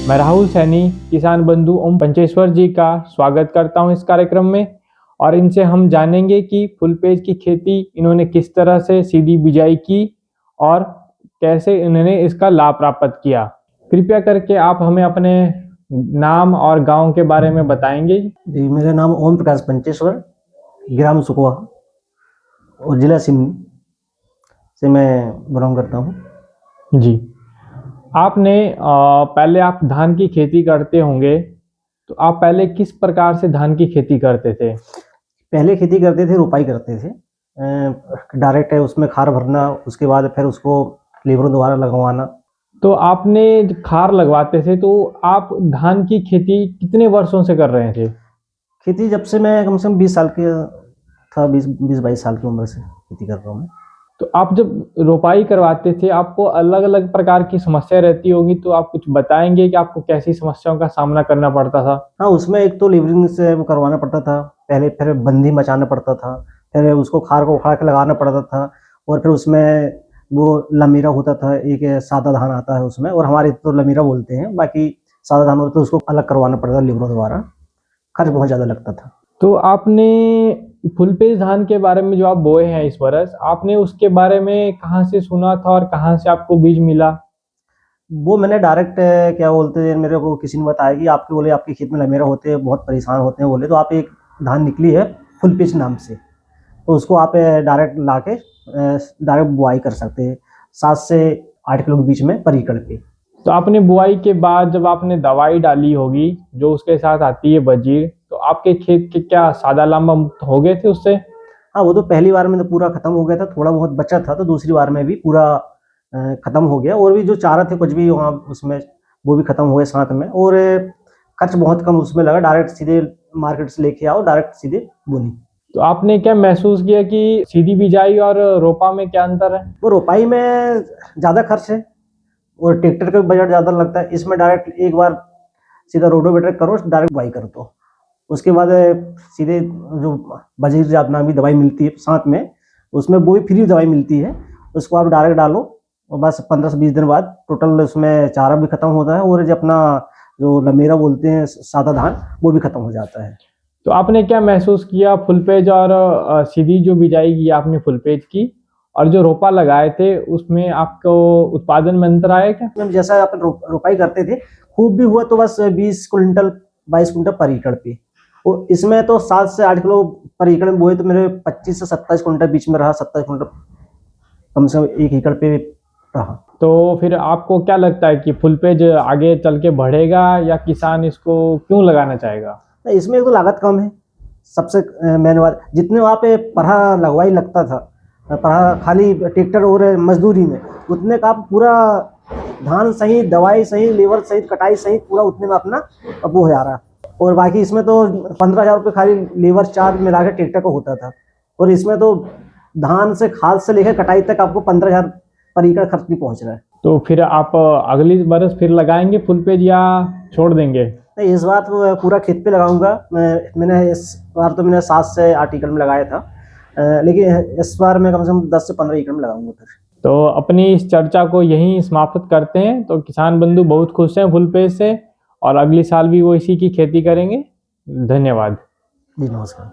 मैं राहुल सैनी किसान बंधु ओम पंचेश्वर जी का स्वागत करता हूं इस कार्यक्रम में। और इनसे हम जानेंगे कि फुल पेज की खेती इन्होंने किस तरह से सीधी बिजाई की और कैसे इन्होंने इसका लाभ प्राप्त किया। कृपया करके आप हमें अपने नाम और गांव के बारे में बताएंगे। जी, मेरा नाम ओम प्रकाश पंचेश्वर, ग्राम सुकवा और जिला सिवनी से मैं बिलोंग करता हूँ। जी, आपने पहले आप धान की खेती करते होंगे, तो आप पहले किस प्रकार से धान की खेती करते थे? पहले खेती करते थे, रोपाई करते थे, डायरेक्ट है उसमें खार भरना, उसके बाद फिर उसको लेबरों द्वारा लगवाना। तो आपने जब खार लगवाते थे तो आप धान की खेती कितने वर्षों से कर रहे थे? खेती जब से मैं कम से कम 20 साल के था, 20-22 साल की उम्र से खेती कर रहा हूँ मैं। तो आप जब रोपाई करवाते थे आपको अलग अलग प्रकार की समस्या रहती होगी, तो आप कुछ बताएंगे कि आपको कैसी समस्याओं का सामना करना पड़ता था? हाँ, उसमें एक तो लेबरिंग से वो करवाना पड़ता था पहले, फिर बंदी मचाना पड़ता था, फिर उसको खार को उखाड़ के लगाना पड़ता था, और फिर उसमें वो लमीरा होता था, एक सादा धान आता है उसमें, और हमारे तो लमीरा बोलते हैं, बाकी सादा धान होता है तो उसको अलग करवाना पड़ता था लेबरों द्वारा। खर्च बहुत ज़्यादा लगता था। तो आपने फुल पेज धान के बारे में जो आप बोए हैं इस वर्ष, आपने उसके बारे में कहाँ से सुना था और कहाँ से आपको बीज मिला? वो मैंने डायरेक्ट क्या बोलते हैं, मेरे को किसी ने बताया कि आपके बोले आपके खेत में लमेरा होते हैं, बहुत परेशान होते हैं बोले, तो आप एक धान निकली है फुल पिच नाम से, तो उसको आप डायरेक्ट ला के डायरेक्ट बुआई कर सकते हैं 7 से 8 किलो के बीच में पर एकड़ पे। तो आपने बुआई के बाद जब आपने दवाई डाली होगी जो उसके साथ आती है बजीर, तो आपके खेत के क्या सादा लामा मुक्त हो गए थे उससे? हाँ, वो तो पहली बार में तो पूरा खत्म हो गया था, थोड़ा बहुत बचा था, तो दूसरी बार में भी पूरा खत्म हो गया, और भी जो चारा थे कुछ भी वहाँ उसमें वो भी खत्म हो गए साथ में, और खर्च बहुत कम उसमें लगा, डायरेक्ट सीधे मार्केट से लेके आओ, डायरेक्ट सीधे बोनी। तो आपने क्या महसूस किया कि सीधी बिजाई और रोपा में क्या अंतर है? वो रोपाई में ज़्यादा खर्च है और ट्रैक्टर का बजट ज़्यादा लगता है, इसमें डायरेक्ट एक बार सीधा रोडोवेटर करो, डायरेक्ट बुआई कर दो, उसके बाद सीधे जो बजीर अपना भी दवाई मिलती है साथ में, उसमें वो भी फ्री दवाई मिलती है, उसको आप डायरेक्ट डालो और बस 15 से 20 दिन बाद टोटल उसमें चारा भी खत्म होता है, और जो अपना जो लमेरा बोलते हैं सादा धान, वो भी खत्म हो जाता है। तो आपने क्या महसूस किया फुल पेज और सीधी जो बिजाई की आपने फुल पेज की और जो रोपा लगाए थे उसमें आपको उत्पादन में अंतर आया क्या? जैसा अपन रोपाई करते थे खूब भी हुआ तो बस 20 क्विंटल 22 क्विंटल पर एकड़ पे, और इसमें तो 7 से 8 किलो पर एकड़ में बोए तो मेरे 25 से 27 क्विंटल बीच में रहा, 27 क्विंटल कम से कम 1 एकड़ पे रहा। तो फिर आपको क्या लगता है कि फुल पेज आगे चल के बढ़ेगा या किसान इसको क्यों लगाना चाहेगा? इसमें एक तो लागत कम है, सबसे मेन बात, जितने वहाँ पे पराहा लगवाई लगता था, पराहा खाली ट्रैक्टर और मजदूरी में, उतने का आप पूरा धान सही, दवाई सही, लेबर सही, कटाई सही, पूरा उतने में अपना वो हो जा रहा। और बाकी इसमें तो 15,000 रुपये खाली लेबर चार्ज मिला के ट्रैक्टर को होता था, और इसमें तो धान से खाद से लेकर कटाई तक आपको 15,000 पर एकड़ खर्च नहीं पहुँच रहा है। तो फिर आप अगली बरस फिर लगाएंगे फुल पेज या छोड़ देंगे? नहीं, इस बार तो पूरा खेत पे लगाऊंगा। मैंने इस बार तो मैंने 7 से 8 एकड़ में लगाया था, लेकिन इस बार मैं कम से कम 10 से 15 एकड़ में लगाऊंगा फिर। तो अपनी इस चर्चा को यहीं समाप्त करते हैं। तो किसान बंधु बहुत खुश हैं फुल पेज से और अगली साल भी वो इसी की खेती करेंगे। धन्यवाद। जी, नमस्कार।